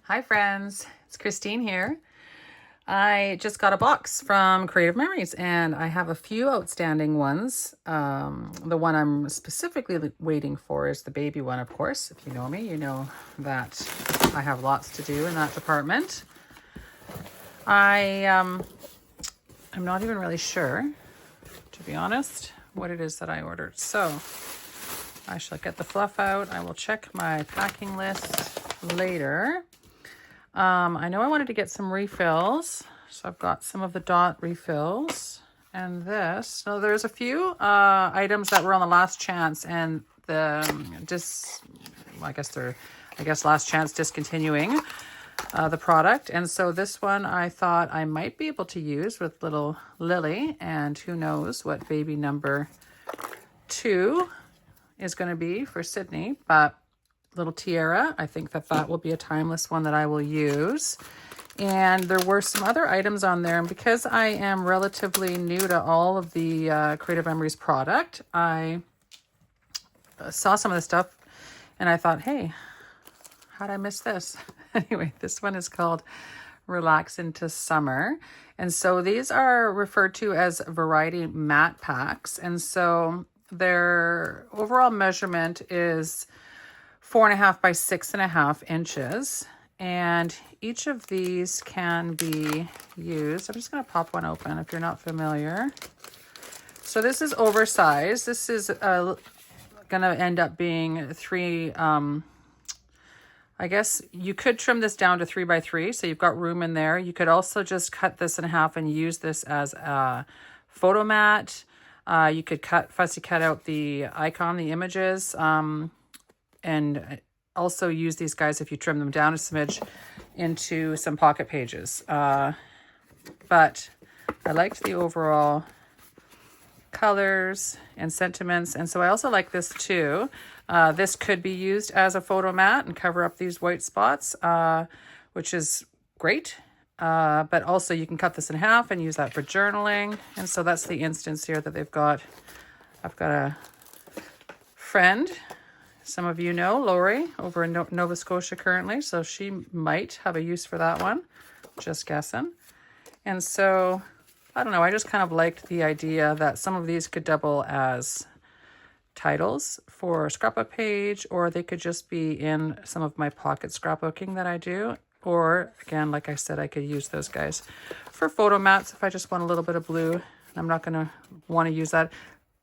Hi friends, it's Christine here. I just got a box from Creative Memories and I have a few outstanding ones. The one I'm specifically waiting for is the baby one, of course. If you know me, you know that I have lots to do in that department. I'm not even really sure, to be honest, what it is that I ordered. So I shall get the fluff out. I will check my packing list later. I know I wanted to get some refills, so I've got some of the dot refills and this. So there's a few items that were on the last chance, and I guess last chance discontinuing the product. And so this one I thought I might be able to use with little Lily, and who knows what baby number 2 is going to be for Sydney, but little Tiara, I think that will be a timeless one that I will use. And there were some other items on there, and because I am relatively new to all of the Creative Memories product, I saw some of the stuff and I thought, hey, how'd I miss this? Anyway, this one is called Relax into Summer. And so these are referred to as variety matte packs. And so their overall measurement is 4.5 by 6.5 inches. And each of these can be used. I'm just going to pop one open if you're not familiar. So this is oversized. This is going to end up being 3, I guess you could trim this down to 3 by 3, so you've got room in there. You could also just cut this in half and use this as a photo mat. You could fussy cut out the icon, the images, and also use these guys, if you trim them down a smidge, into some pocket pages. But I liked the overall colors and sentiments, and so I also like this too. This could be used as a photo mat and cover up these white spots, which is great. But also you can cut this in half and use that for journaling. And so that's the instance here that they've got. I've got a friend, some of you know, Lori, over in Nova Scotia currently, so she might have a use for that one, just guessing. And so, I don't know, I just kind of liked the idea that some of these could double as titles for a scrapbook page, or they could just be in some of my pocket scrapbooking that I do. Or, again, like I said, I could use those guys for photo mats if I just want a little bit of blue. I'm not going to want to use that.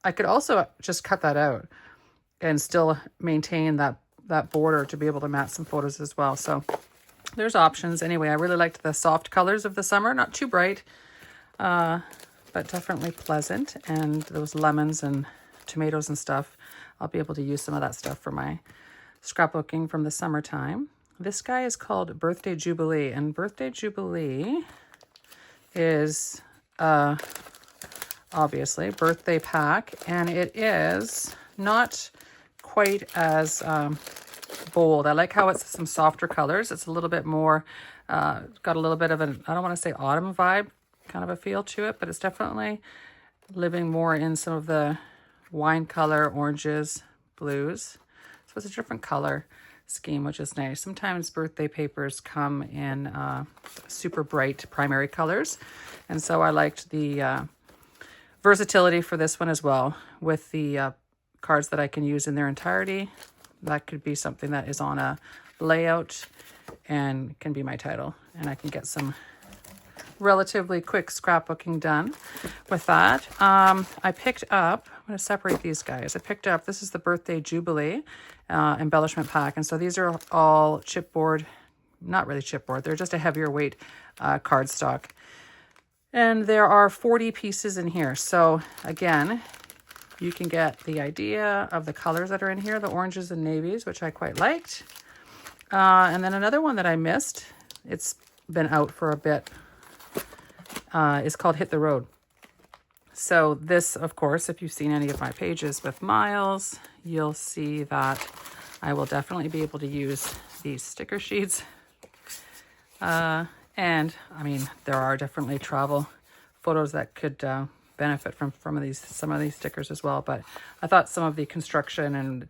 I could also just cut that out and still maintain that border to be able to mat some photos as well. So there's options. Anyway, I really liked the soft colors of the summer. Not too bright, but definitely pleasant. And those lemons and tomatoes and stuff, I'll be able to use some of that stuff for my scrapbooking from the summertime. This guy is called Birthday Jubilee, and Birthday Jubilee is obviously birthday pack, and it is not quite as bold. I like how it's some softer colors. It's a little bit more, got a little bit of an, I don't want to say autumn vibe, kind of a feel to it, but it's definitely living more in some of the wine color, oranges, blues. So it's a different color scheme, which is nice. Sometimes birthday papers come in super bright primary colors. And so I liked the versatility for this one as well, with the cards that I can use in their entirety. That could be something that is on a layout and can be my title. And I can get some relatively quick scrapbooking done with that. I picked up, I'm going to separate these guys. I picked up, this is the Birthday Jubilee embellishment pack. And so these are all chipboard, not really chipboard, they're just a heavier weight cardstock. And there are 40 pieces in here. So again, you can get the idea of the colors that are in here, the oranges and navies, which I quite liked. And then another one that I missed, it's been out for a bit, is called Hit the Road. So this, of course, if you've seen any of my pages with Miles, you'll see that I will definitely be able to use these sticker sheets. And I mean, there are definitely travel photos that could benefit from some of these stickers as well. But I thought some of the construction and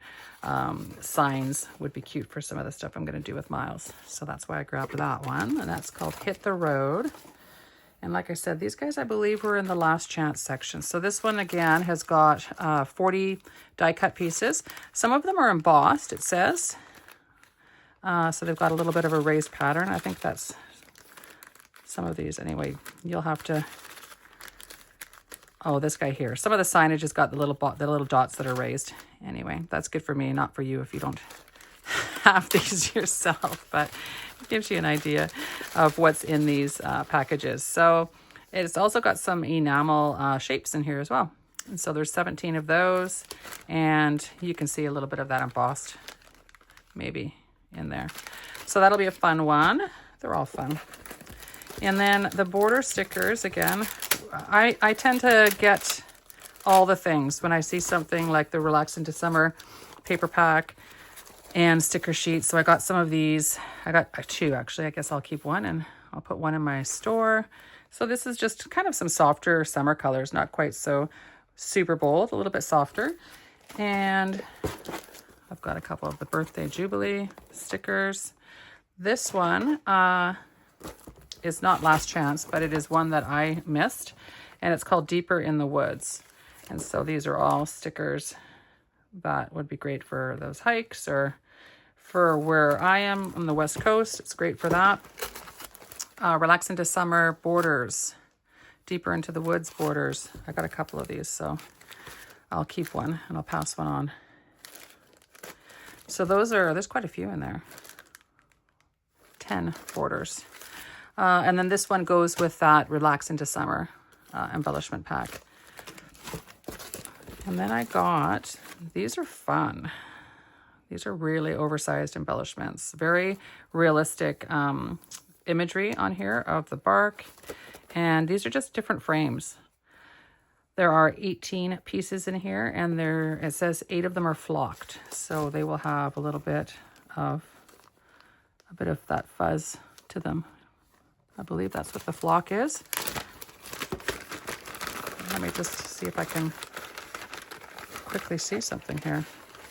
signs would be cute for some of the stuff I'm going to do with Miles. So that's why I grabbed that one, and that's called Hit the Road. And like I said, these guys, I believe, were in the last chance section. So this one, again, has got 40 die cut pieces. Some of them are embossed, it says. So they've got a little bit of a raised pattern. I think that's some of these. Anyway, you'll have to... Oh, this guy here. Some of the signage has got the little dots that are raised. Anyway, that's good for me, not for you if you don't have these yourself. But it gives you an idea of what's in these packages. So it's also got some enamel shapes in here as well. And so there's 17 of those. And you can see a little bit of that embossed maybe in there. So that'll be a fun one. They're all fun. And then the border stickers, again, I tend to get all the things when I see something like the Relax into Summer paper pack and sticker sheets. So I got some of these. I got 2 actually. I guess I'll keep one and I'll put one in my store. So this is just kind of some softer summer colors, not quite so super bold, a little bit softer. And I've got a couple of the Birthday Jubilee stickers. This one is not last chance, but it is one that I missed, and it's called Deeper in the Woods. And so these are all stickers that would be great for those hikes, or for where I am on the West Coast. It's great for that. Relax into Summer borders, Deeper into the Woods borders. I got a couple of these, so I'll keep one and I'll pass one on. So there's quite a few in there. 10 borders. And then this one goes with that Relax into Summer embellishment pack. And then I got, these are fun. These are really oversized embellishments. Very realistic imagery on here of the bark. And these are just different frames. There are 18 pieces in here, and it says 8 of them are flocked. So they will have a bit of that fuzz to them. I believe that's what the flock is. Let me just see if I can quickly see something here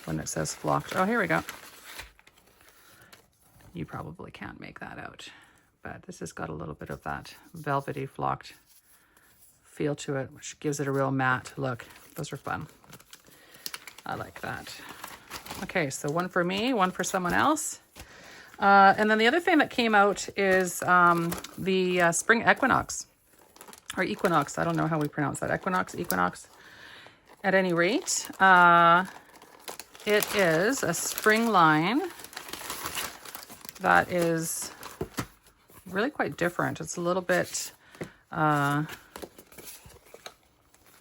when it says flocked. Oh, here we go. You probably can't make that out, but this has got a little bit of that velvety flocked feel to it, which gives it a real matte look. Those are fun. I like that. Okay, so one for me, one for someone else. And then the other thing that came out is the spring equinox, or equinox. I don't know how we pronounce that. Equinox. At any rate, it is a spring line that is really quite different. It's a little bit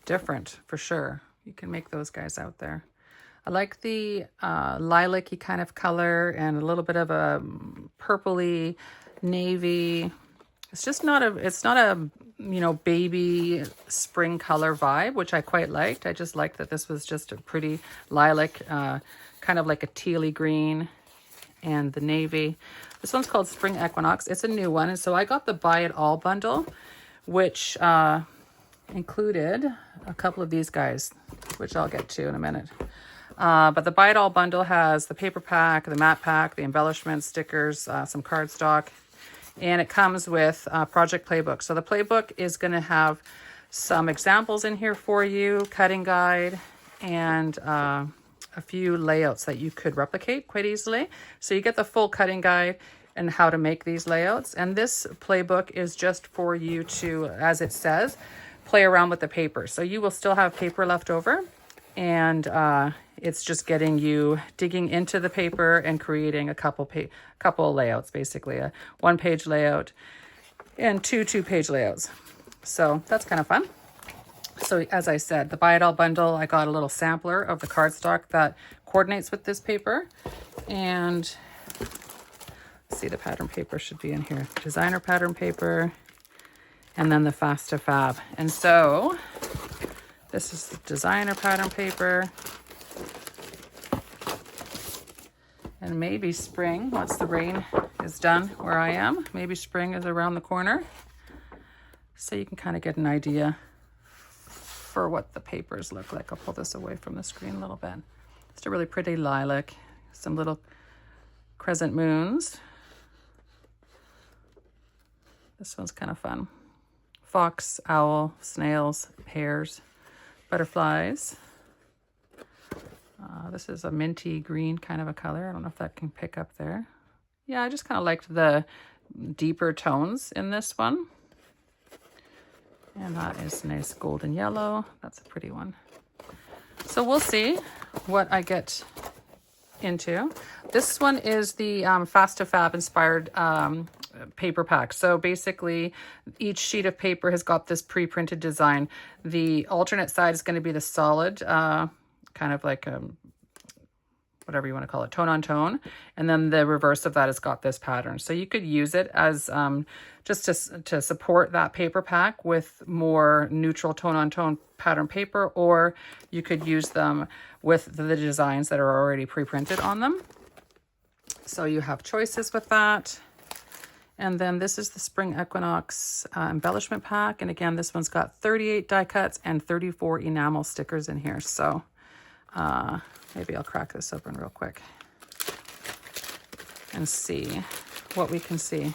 different for sure. You can make those guys out there. I like the lilac-y kind of color and a little bit of a purpley navy. It's not a baby spring color vibe, which I quite liked. I just liked that this was just a pretty lilac, kind of like a tealy green, and the navy. This one's called Spring Equinox. It's a new one, and so I got the Buy It All bundle, which included a couple of these guys, which I'll get to in a minute. But the Buy It All bundle has the paper pack, the matte pack, the embellishments, stickers, some cardstock, and it comes with a project playbook. So the playbook is going to have some examples in here for you, cutting guide, and a few layouts that you could replicate quite easily. So you get the full cutting guide and how to make these layouts. And this playbook is just for you to, as it says, play around with the paper. So you will still have paper left over, and it's just getting you digging into the paper and creating a couple layouts, basically a 1-page layout and 2 2-page layouts. So that's kind of fun. So as I said, the Buy It All bundle, I got a little sampler of the cardstock that coordinates with this paper. And let's see, the pattern paper should be in here. Designer pattern paper, and then the Fast to Fab. And so this is the designer pattern paper. And maybe spring, once the rain is done where I am, maybe spring is around the corner. So you can kind of get an idea for what the papers look like. I'll pull this away from the screen a little bit. Just a really pretty lilac, some little crescent moons. This one's kind of fun. Fox, owl, snails, hares, butterflies. This is a minty green kind of a color. I don't know if that can pick up there. Yeah, I just kind of liked the deeper tones in this one. And that is nice golden yellow. That's a pretty one. So we'll see what I get into. This one is the Fast to Fab inspired paper pack. So basically each sheet of paper has got this pre-printed design. The alternate side is going to be the solid, kind of like whatever you want to call it, tone on tone. And then the reverse of that has got this pattern. So you could use it as just to support that paper pack with more neutral tone on tone pattern paper, or you could use them with the designs that are already pre-printed on them. So you have choices with that. And then this is the Spring Equinox embellishment pack. And again, this one's got 38 die cuts and 34 enamel stickers in here. So maybe I'll crack this open real quick and see what we can see.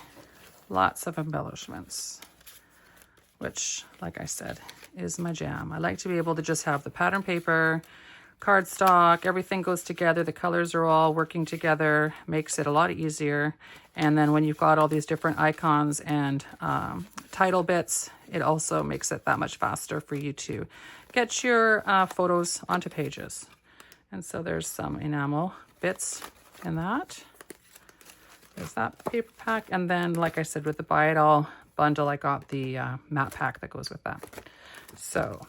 Lots of embellishments, which, like I said, is my jam. I like to be able to just have the pattern paper, cardstock, everything goes together. The colors are all working together, makes it a lot easier. And then when you've got all these different icons and title bits, it also makes it that much faster for you to get your photos onto pages. And so there's some enamel bits in that. There's that paper pack. And then, like I said, with the Buy It All bundle, I got the matte pack that goes with that. So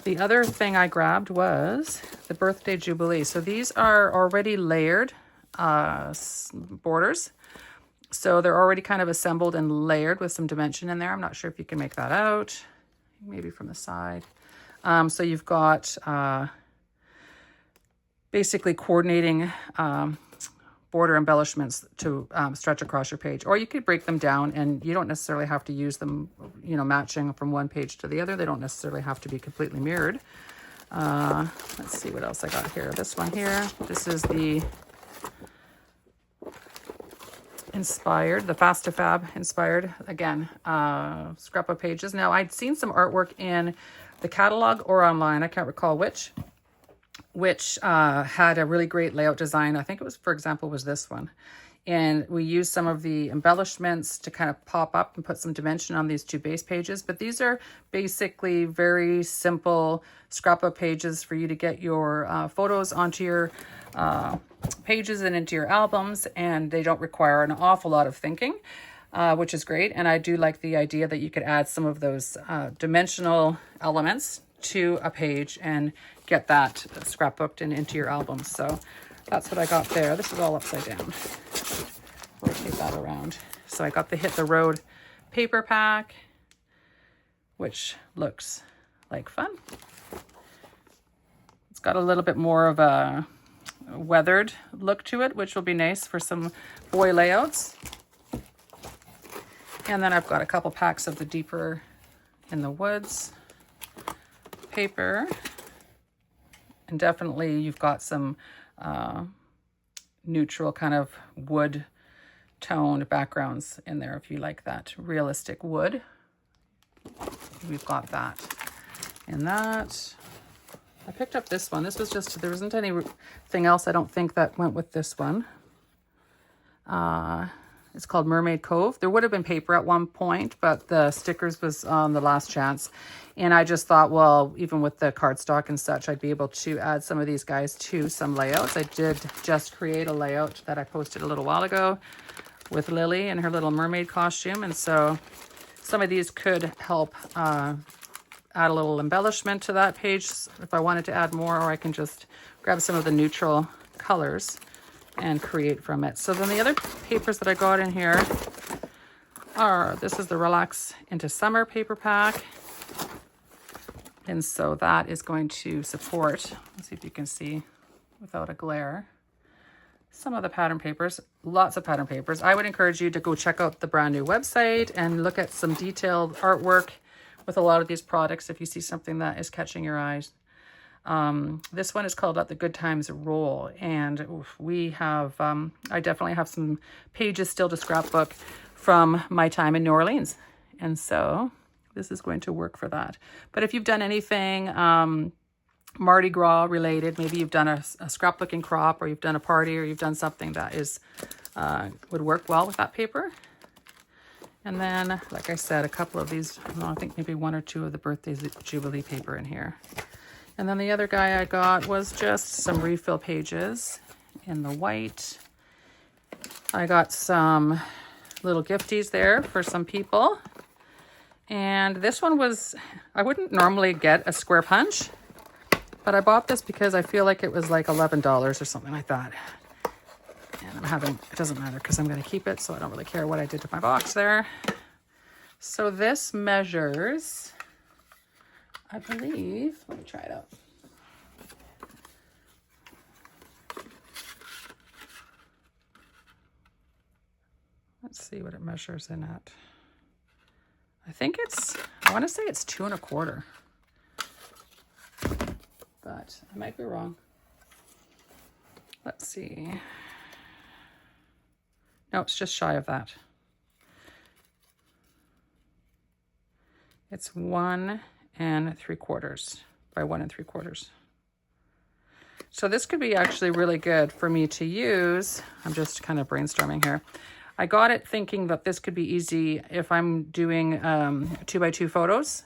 the other thing I grabbed was the Birthday Jubilee. So these are already layered borders. So they're already kind of assembled and layered with some dimension in there. I'm not sure if you can make that out, maybe from the side. So you've got basically coordinating border embellishments to stretch across your page, or you could break them down and you don't necessarily have to use them, you know, matching from one page to the other. They don't necessarily have to be completely mirrored. Let's see what else I got here. This one here, this is the inspired, the Fast to Fab inspired, again, scrapbook pages. Now, I'd seen some artwork in the catalog or online, I can't recall which had a really great layout design. I think it was, for example, was this one. And we used some of the embellishments to kind of pop up and put some dimension on these two base pages. But these are basically very simple scrapbook pages for you to get your photos onto your pages and into your albums. And they don't require an awful lot of thinking, which is great. And I do like the idea that you could add some of those dimensional elements to a page and get that scrapbooked and into your album. So that's what I got there. This is all upside down. Rotate that around. So I got the Hit the Road paper pack, which looks like fun. It's got a little bit more of a weathered look to it, which will be nice for some boy layouts. And then I've got a couple packs of the Deeper in the Woods paper. And definitely you've got some neutral kind of wood toned backgrounds in there if you like that realistic wood. We've got that. And that, I picked up this one. This was just, there wasn't anything else I don't think that went with this one. It's called Mermaid Cove. There would have been paper at one point, but the stickers was on the last chance. And I just thought, well, even with the cardstock and such, I'd be able to add some of these guys to some layouts. I did just create a layout that I posted a little while ago with Lily in her little mermaid costume. And so some of these could help add a little embellishment to that page if I wanted to add more, or I can just grab some of the neutral colors and create from it. So then the other papers that I got in here are, this is the Relax into Summer paper pack. And so that is going to support, let's see if you can see without a glare, some of the pattern papers, lots of pattern papers. I would encourage you to go check out the brand new website and look at some detailed artwork with a lot of these products if you see something that is catching your eyes. This one is called Let the Good Times Roll, and we have, I definitely have some pages still to scrapbook from my time in New Orleans, and so this is going to work for that. But if you've done anything Mardi Gras related, maybe you've done a scrapbooking crop, or you've done a party, or you've done something that is would work well with that paper. And then, like I said, a couple of these, I think maybe 1 or 2 of the Birthday Jubilee paper in here. And then the other guy I got was just some refill pages in the white. I got some little gifties there for some people. And this one was, I wouldn't normally get a square punch, but I bought this because I feel like it was like $11 or something like that. And it doesn't matter because I'm going to keep it, so I don't really care what I did to my box there. So this measures, I believe, let me try it out. Let's see what it measures in at. I want to say it's 2 1/4, but I might be wrong. Let's see. No, it's just shy of that. It's 1 3/4 by 1 3/4. So this could be actually really good for me to use. I'm just kind of brainstorming here. I got it thinking that this could be easy if I'm doing 2 by 2 photos.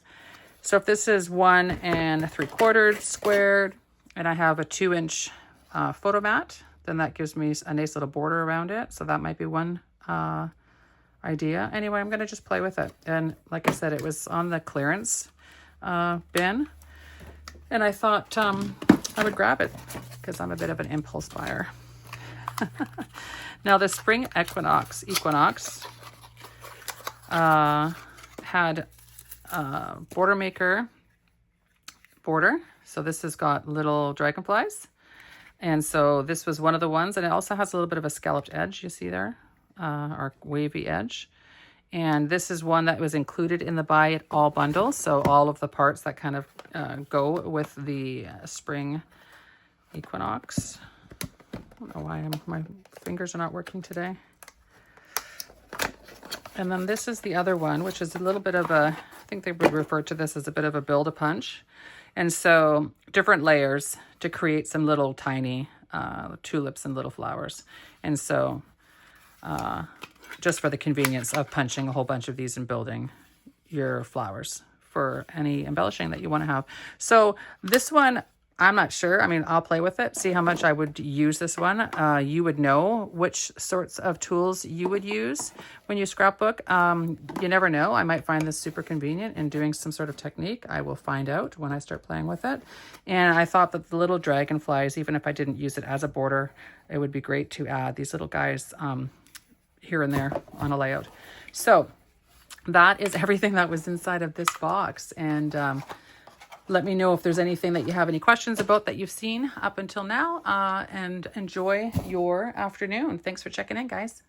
So if this is 1 3/4 squared, and I have a 2-inch photo mat, then that gives me a nice little border around it. So that might be one idea. Anyway, I'm going to just play with it. And like I said, it was on the clearance bin. And I thought I would grab it because I'm a bit of an impulse buyer. Now the Spring Equinox had border maker border. So this has got little dragonflies. And so this was one of the ones, and it also has a little bit of a scalloped edge, you see there, or wavy edge. And this is one that was included in the Buy It All bundle. So all of the parts that kind of go with the Spring Equinox. I don't know why my fingers are not working today. And then this is the other one, which is a little bit of a, I think they would refer to this as a bit of a Build-A-Punch. And so different layers to create some little tiny tulips and little flowers. And so just for the convenience of punching a whole bunch of these and building your flowers for any embellishing that you want to have. So this one, I'm not sure. I mean, I'll play with it, see how much I would use this one. You would know which sorts of tools you would use when you scrapbook. You never know. I might find this super convenient in doing some sort of technique. I will find out when I start playing with it. And I thought that the little dragonflies, even if I didn't use it as a border, it would be great to add these little guys here and there on a layout. So that is everything that was inside of this box. And let me know if there's anything that you have any questions about that you've seen up until now, and enjoy your afternoon. Thanks for checking in, guys.